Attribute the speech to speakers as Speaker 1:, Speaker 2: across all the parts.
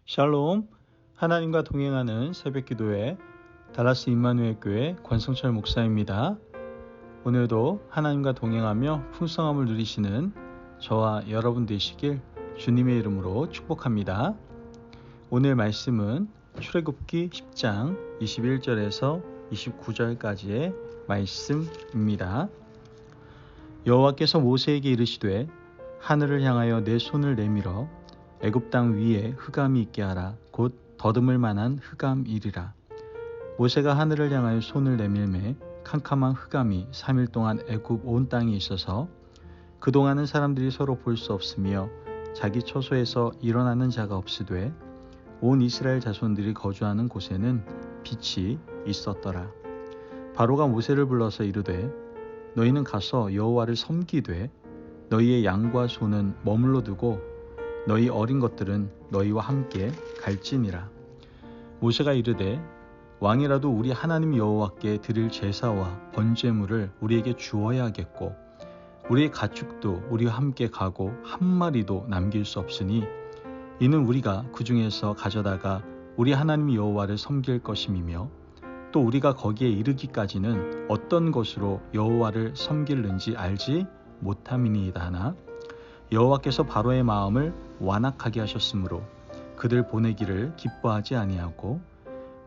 Speaker 1: 샬롬, 하나님과 동행하는 새벽기도회 달라스 임마누엘 교회 권성철 목사입니다. 오늘도 하나님과 동행하며 풍성함을 누리시는 저와 여러분 되시길 주님의 이름으로 축복합니다. 오늘 말씀은 출애굽기 10장 21절에서 29절까지의 말씀입니다. 여호와께서 모세에게 이르시되 하늘을 향하여 내 손을 내밀어 애굽 땅 위에 흑암이 있게 하라. 곧 더듬을 만한 흑암이리라. 모세가 하늘을 향하여 손을 내밀매 캄캄한 흑암이 3일 동안 애굽 온 땅에 있어서 그동안은 사람들이 서로 볼 수 없으며 자기 처소에서 일어나는 자가 없으되 온 이스라엘 자손들이 거주하는 곳에는 빛이 있었더라. 바로가 모세를 불러서 이르되 너희는 가서 여호와를 섬기되 너희의 양과 소는 머물러 두고 너희 어린 것들은 너희와 함께 갈지니라. 모세가 이르되 왕이라도 우리 하나님 여호와께 드릴 제사와 번제물을 우리에게 주어야겠고 우리의 가축도 우리와 함께 가고 한 마리도 남길 수 없으니 이는 우리가 그 중에서 가져다가 우리 하나님 여호와를 섬길 것임이며 또 우리가 거기에 이르기까지는 어떤 것으로 여호와를 섬길는지 알지 못함이니이다 하나 여호와께서 바로의 마음을 완악하게 하셨으므로 그들 보내기를 기뻐하지 아니하고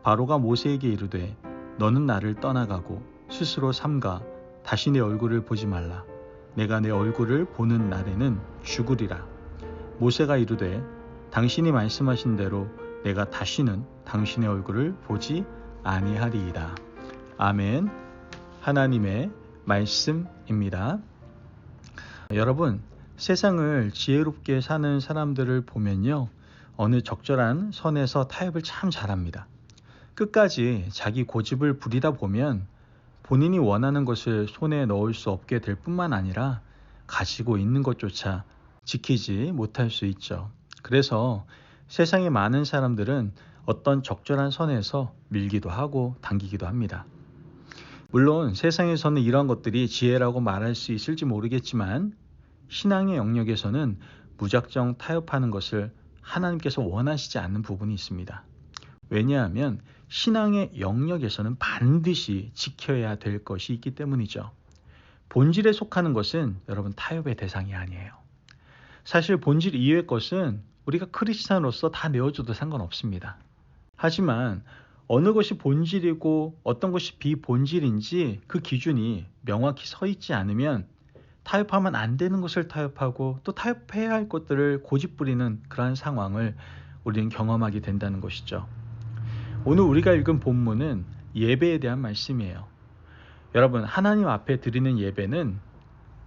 Speaker 1: 바로가 모세에게 이르되 너는 나를 떠나가고 스스로 삼가 다시 내 얼굴을 보지 말라. 내가 내 얼굴을 보는 날에는 죽으리라. 모세가 이르되 당신이 말씀하신 대로 내가 다시는 당신의 얼굴을 보지 아니하리이다. 아멘. 하나님의 말씀입니다. 여러분, 세상을 지혜롭게 사는 사람들을 보면요, 어느 적절한 선에서 타협을 참 잘합니다. 끝까지 자기 고집을 부리다 보면 본인이 원하는 것을 손에 넣을 수 없게 될 뿐만 아니라 가지고 있는 것조차 지키지 못할 수 있죠. 그래서 세상의 많은 사람들은 어떤 적절한 선에서 밀기도 하고 당기기도 합니다. 물론 세상에서는 이런 것들이 지혜라고 말할 수 있을지 모르겠지만 신앙의 영역에서는 무작정 타협하는 것을 하나님께서 원하시지 않는 부분이 있습니다. 왜냐하면 신앙의 영역에서는 반드시 지켜야 될 것이 있기 때문이죠. 본질에 속하는 것은 여러분 타협의 대상이 아니에요. 사실 본질 이외의 것은 우리가 크리스찬으로서 다 내어줘도 상관없습니다. 하지만 어느 것이 본질이고 어떤 것이 비본질인지 그 기준이 명확히 서 있지 않으면 타협하면 안 되는 것을 타협하고 또 타협해야 할 것들을 고집부리는 그러한 상황을 우리는 경험하게 된다는 것이죠. 오늘 우리가 읽은 본문은 예배에 대한 말씀이에요. 여러분, 하나님 앞에 드리는 예배는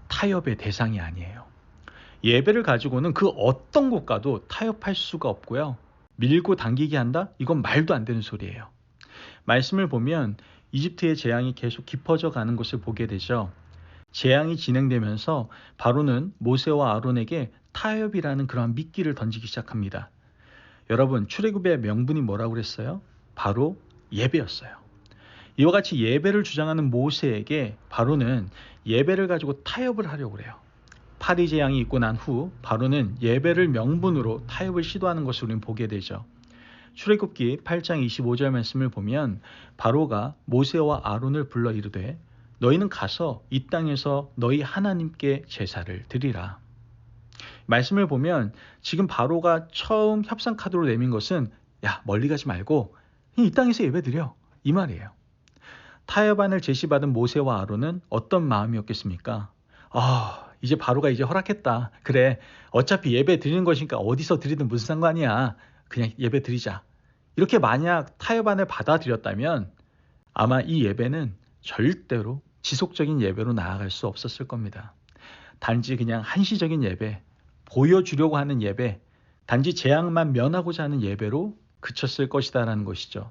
Speaker 1: 타협의 대상이 아니에요. 예배를 가지고는 그 어떤 것과도 타협할 수가 없고요. 밀고 당기게 한다? 이건 말도 안 되는 소리예요. 말씀을 보면 이집트의 재앙이 계속 깊어져 가는 것을 보게 되죠. 재앙이 진행되면서 바로는 모세와 아론에게 타협이라는 그러한 미끼를 던지기 시작합니다. 여러분, 출애굽의 명분이 뭐라고 그랬어요? 바로 예배였어요. 이와 같이 예배를 주장하는 모세에게 바로는 예배를 가지고 타협을 하려고 그래요. 파리 재앙이 있고 난 후 바로는 예배를 명분으로 타협을 시도하는 것을 우리는 보게 되죠. 출애굽기 8장 25절 말씀을 보면 바로가 모세와 아론을 불러 이르되 너희는 가서 이 땅에서 너희 하나님께 제사를 드리라. 말씀을 보면 지금 바로가 처음 협상 카드로 내민 것은 야, 멀리 가지 말고 이 땅에서 예배 드려, 이 말이에요. 타협안을 제시받은 모세와 아론은 어떤 마음이었겠습니까? 이제 바로가 이제 허락했다. 그래, 어차피 예배 드리는 것이니까 어디서 드리든 무슨 상관이야. 그냥 예배 드리자. 이렇게 만약 타협안을 받아들였다면 아마 이 예배는 절대로 지속적인 예배로 나아갈 수 없었을 겁니다. 단지 그냥 한시적인 예배, 보여주려고 하는 예배, 단지 재앙만 면하고자 하는 예배로 그쳤을 것이다라는 것이죠.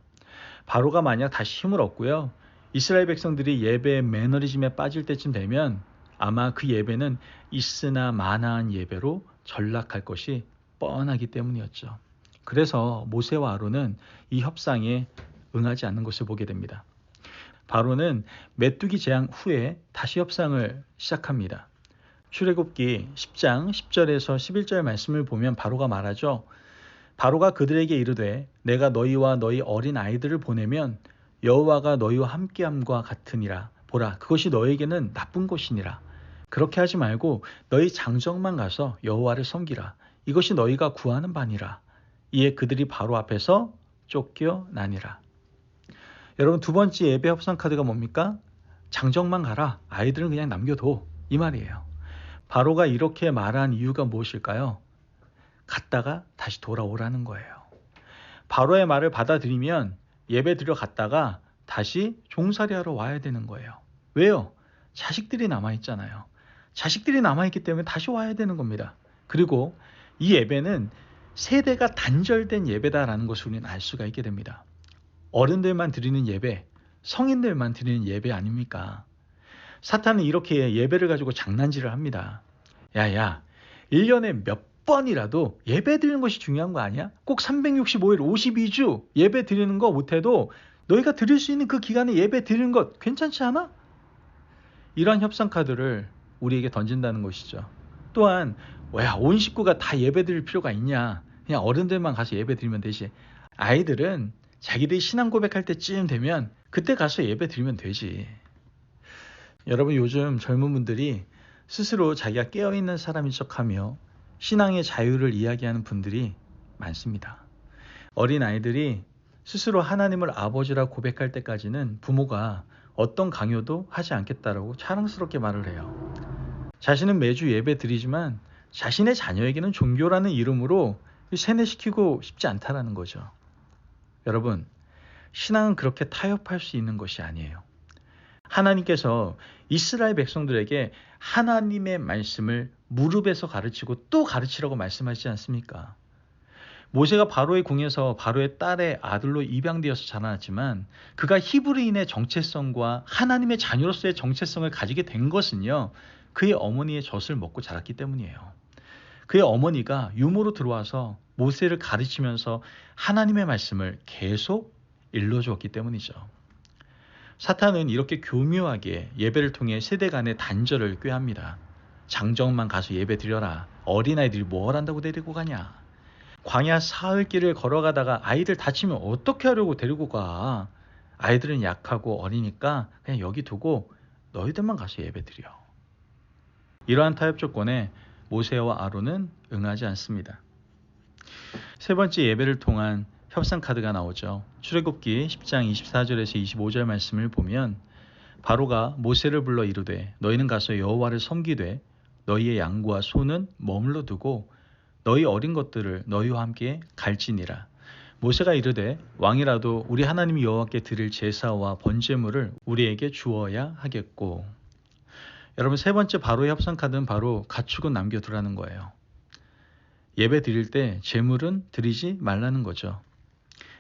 Speaker 1: 바로가 만약 다시 힘을 얻고요, 이스라엘 백성들이 예배의 매너리즘에 빠질 때쯤 되면 아마 그 예배는 있으나 마나한 예배로 전락할 것이 뻔하기 때문이었죠. 그래서 모세와 아론은 이 협상에 응하지 않는 것을 보게 됩니다. 바로는 메뚜기 재앙 후에 다시 협상을 시작합니다. 출애굽기 10장 10절에서 11절 말씀을 보면 바로가 말하죠. 바로가 그들에게 이르되 내가 너희와 너희 어린 아이들을 보내면 여호와가 너희와 함께함과 같으니라. 보라, 그것이 너희에게는 나쁜 것이니라. 그렇게 하지 말고 너희 장정만 가서 여호와를 섬기라. 이것이 너희가 구하는 바니라. 이에 그들이 바로 앞에서 쫓겨나니라. 여러분, 두 번째 예배 협상 카드가 뭡니까? 장정만 가라. 아이들은 그냥 남겨둬. 이 말이에요. 바로가 이렇게 말한 이유가 무엇일까요? 갔다가 다시 돌아오라는 거예요. 바로의 말을 받아들이면 예배 드려 갔다가 다시 종살이 하러 와야 되는 거예요. 왜요? 자식들이 남아있잖아요. 자식들이 남아있기 때문에 다시 와야 되는 겁니다. 그리고 이 예배는 세대가 단절된 예배다라는 것을 우리는 알 수가 있게 됩니다. 어른들만 드리는 예배, 성인들만 드리는 예배 아닙니까? 사탄은 이렇게 예배를 가지고 장난질을 합니다. 야야, 1년에 몇 번이라도 예배 드리는 것이 중요한 거 아니야? 꼭 365일 52주 예배 드리는 거 못해도 너희가 드릴 수 있는 그 기간에 예배 드리는 것 괜찮지 않아? 이러한 협상 카드를 우리에게 던진다는 것이죠. 또한 온 식구가 다 예배 드릴 필요가 있냐? 그냥 어른들만 가서 예배 드리면 되지. 아이들은 자기들이 신앙 고백할 때쯤 되면 그때 가서 예배 드리면 되지. 여러분, 요즘 젊은 분들이 스스로 자기가 깨어있는 사람인 척하며 신앙의 자유를 이야기하는 분들이 많습니다. 어린 아이들이 스스로 하나님을 아버지라 고백할 때까지는 부모가 어떤 강요도 하지 않겠다라고 자랑스럽게 말을 해요. 자신은 매주 예배 드리지만 자신의 자녀에게는 종교라는 이름으로 세뇌시키고 싶지 않다라는 거죠. 여러분, 신앙은 그렇게 타협할 수 있는 것이 아니에요. 하나님께서 이스라엘 백성들에게 하나님의 말씀을 무릎에서 가르치고 또 가르치라고 말씀하시지 않습니까? 모세가 바로의 궁에서 바로의 딸의 아들로 입양되어서 자라났지만 그가 히브리인의 정체성과 하나님의 자녀로서의 정체성을 가지게 된 것은요, 그의 어머니의 젖을 먹고 자랐기 때문이에요. 그의 어머니가 유모로 들어와서 모세를 가르치면서 하나님의 말씀을 계속 일러주었기 때문이죠. 사탄은 이렇게 교묘하게 예배를 통해 세대 간의 단절을 꾀합니다. 장정만 가서 예배 드려라. 어린아이들이 뭘 한다고 데리고 가냐. 광야 사흘길을 걸어가다가 아이들 다치면 어떻게 하려고 데리고 가. 아이들은 약하고 어리니까 그냥 여기 두고 너희들만 가서 예배 드려. 이러한 타협 조건에 모세와 아론은 응하지 않습니다. 세 번째 예배를 통한 협상 카드가 나오죠. 출애굽기 10장 24절에서 25절 말씀을 보면 바로가 모세를 불러 이르되 너희는 가서 여호와를 섬기되 너희의 양과 소는 머물러 두고 너희 어린 것들을 너희와 함께 갈지니라. 모세가 이르되 왕이라도 우리 하나님 여호와께 드릴 제사와 번제물을 우리에게 주어야 하겠고. 여러분, 세 번째 바로의 협상 카드는 바로 가축은 남겨두라는 거예요. 예배 드릴 때 제물은 드리지 말라는 거죠.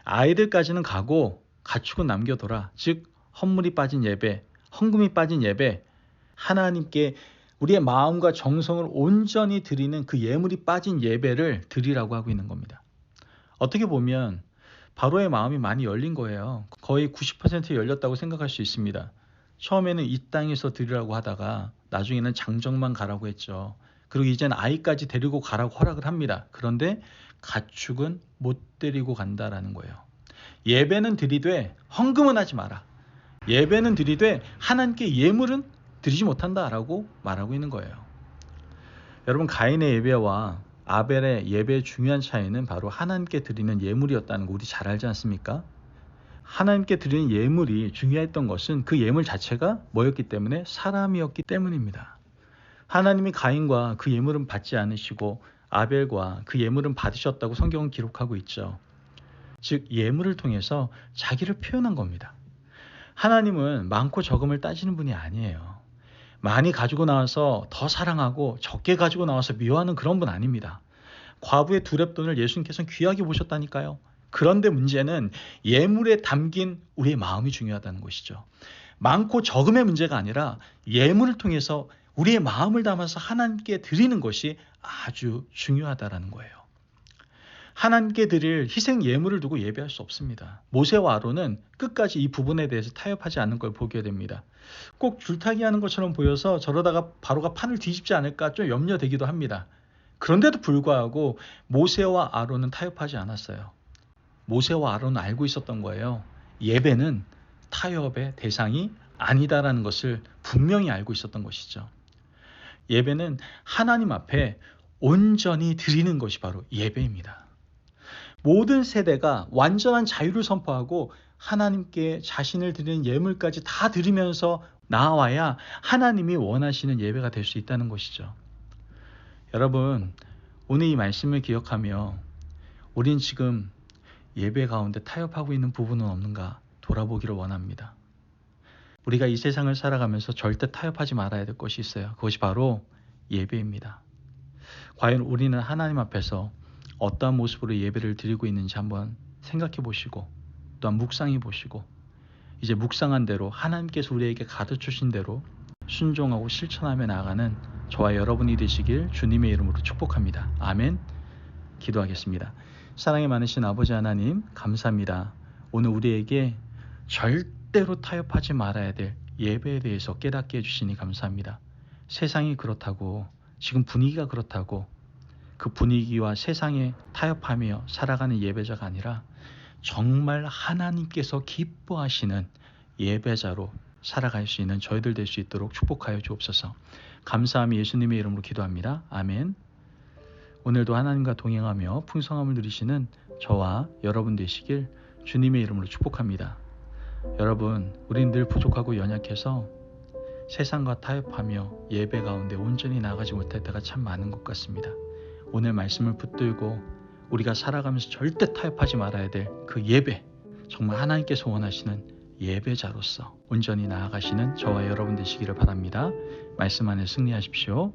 Speaker 1: 아이들까지는 가고 가축은 남겨둬라. 즉 헌물이 빠진 예배, 헌금이 빠진 예배, 하나님께 우리의 마음과 정성을 온전히 드리는 그 예물이 빠진 예배를 드리라고 하고 있는 겁니다. 어떻게 보면 바로의 마음이 많이 열린 거예요. 거의 90% 열렸다고 생각할 수 있습니다. 처음에는 이 땅에서 드리라고 하다가 나중에는 장정만 가라고 했죠. 그리고 이제는 아이까지 데리고 가라고 허락을 합니다. 그런데 가축은 못 데리고 간다라는 거예요. 예배는 드리되 헌금은 하지 마라. 예배는 드리되 하나님께 예물은 드리지 못한다라고 말하고 있는 거예요. 여러분, 가인의 예배와 아벨의 예배의 중요한 차이는 바로 하나님께 드리는 예물이었다는 거 우리 잘 알지 않습니까? 하나님께 드리는 예물이 중요했던 것은 그 예물 자체가 뭐였기 때문에? 사람이었기 때문입니다. 하나님이 가인과 그 예물은 받지 않으시고 아벨과 그 예물은 받으셨다고 성경은 기록하고 있죠. 즉 예물을 통해서 자기를 표현한 겁니다. 하나님은 많고 적음을 따지는 분이 아니에요. 많이 가지고 나와서 더 사랑하고 적게 가지고 나와서 미워하는 그런 분 아닙니다. 과부의 2렙돈을 예수님께서는 귀하게 보셨다니까요. 그런데 문제는 예물에 담긴 우리의 마음이 중요하다는 것이죠. 많고 적음의 문제가 아니라 예물을 통해서 우리의 마음을 담아서 하나님께 드리는 것이 아주 중요하다는 거예요. 하나님께 드릴 희생 예물을 두고 예배할 수 없습니다. 모세와 아론은 끝까지 이 부분에 대해서 타협하지 않는 걸 보게 됩니다. 꼭 줄타기 하는 것처럼 보여서 저러다가 바로가 판을 뒤집지 않을까 좀 염려되기도 합니다. 그런데도 불구하고 모세와 아론은 타협하지 않았어요. 모세와 아론은 알고 있었던 거예요. 예배는 타협의 대상이 아니다라는 것을 분명히 알고 있었던 것이죠. 예배는 하나님 앞에 온전히 드리는 것이 바로 예배입니다. 모든 세대가 완전한 자유를 선포하고 하나님께 자신을 드리는 예물까지 다 드리면서 나아와야 하나님이 원하시는 예배가 될 수 있다는 것이죠. 여러분, 오늘 이 말씀을 기억하며 우린 지금 예배 가운데 타협하고 있는 부분은 없는가 돌아보기를 원합니다. 우리가 이 세상을 살아가면서 절대 타협하지 말아야 될 것이 있어요. 그것이 바로 예배입니다. 과연 우리는 하나님 앞에서 어떠한 모습으로 예배를 드리고 있는지 한번 생각해 보시고 또한 묵상해 보시고 이제 묵상한 대로 하나님께서 우리에게 가르쳐 주신 대로 순종하고 실천하며 나아가는 저와 여러분이 되시길 주님의 이름으로 축복합니다. 아멘. 기도하겠습니다. 사랑이 많으신 아버지 하나님 감사합니다. 오늘 우리에게 절대로 타협하지 말아야 될 예배에 대해서 깨닫게 해주시니 감사합니다. 세상이 그렇다고 지금 분위기가 그렇다고 그 분위기와 세상에 타협하며 살아가는 예배자가 아니라 정말 하나님께서 기뻐하시는 예배자로 살아갈 수 있는 저희들 될 수 있도록 축복하여 주옵소서. 감사함이 예수님의 이름으로 기도합니다. 아멘. 오늘도 하나님과 동행하며 풍성함을 누리시는 저와 여러분 되시길 주님의 이름으로 축복합니다. 여러분, 우린 늘 부족하고 연약해서 세상과 타협하며 예배 가운데 온전히 나아가지 못할 때가 참 많은 것 같습니다. 오늘 말씀을 붙들고 우리가 살아가면서 절대 타협하지 말아야 될 그 예배, 정말 하나님께서 원하시는 예배자로서 온전히 나아가시는 저와 여러분 되시기를 바랍니다. 말씀 안에 승리하십시오.